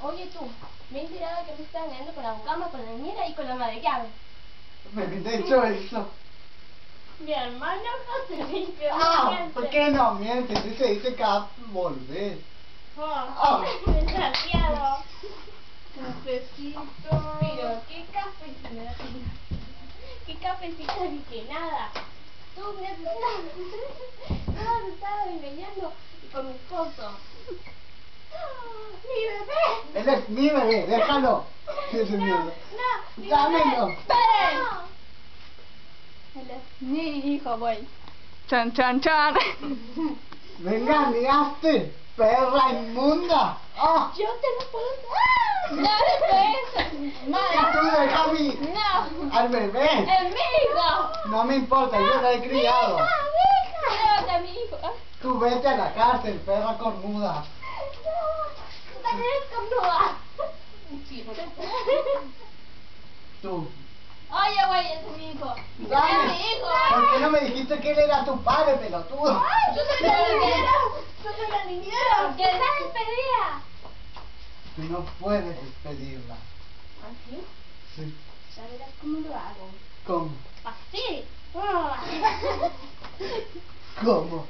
Oye tú, me he enterado que me estás engañando con la mucama, con la niñera y con la ama de llave. ¿Pero qué te he hecho eso? Mi hermano José Limpio. ¿Por qué no mientes? Si se dice que va a volver. Desgraciado. Cafecito. Pero qué cafecito. Qué cafecito ni que nada. Tú me has estado engañando con mi esposo. ¡Mi bebé! Él es mi bebé, déjalo. Ese miedo. No, Dámelo. ¡Esperen! Él es mi hijo, voy. Chan, chan, chan. Me engañaste, perra inmunda. Yo te lo puedo dar. No, después. Ya tú deja a mí. No. Al bebé. ¡Es mi hijo! No me importa, yo lo he criado. ¡Llévate a mi hijo! Tú vete a la cárcel, perra cornuda. ¡No! ¡También es cornuda! Tú. Oye, güey, ese es mi hijo. Dame. ¡Es mi hijo! ¿Por qué no me dijiste que él era tu padre, pelotudo? ¡Ay, yo soy la niñera! ¡Yo soy la niñera! ¡Que está despedida! Tú no puedes despedirla. ¿Así? Sí. Ya verás cómo lo hago. ¿Cómo? ¡Así! ¿Cómo?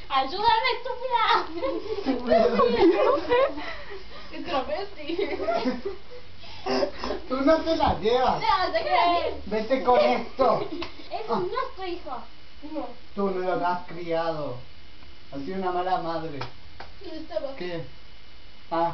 ¡Ayúdame, estúpida! Es travesti. Tú no te la llevas. No, te crees. Vete con esto. Es nuestro hijo. No. Tú no lo has criado. Has sido una mala madre. Yo estaba... ¿Qué? Ah.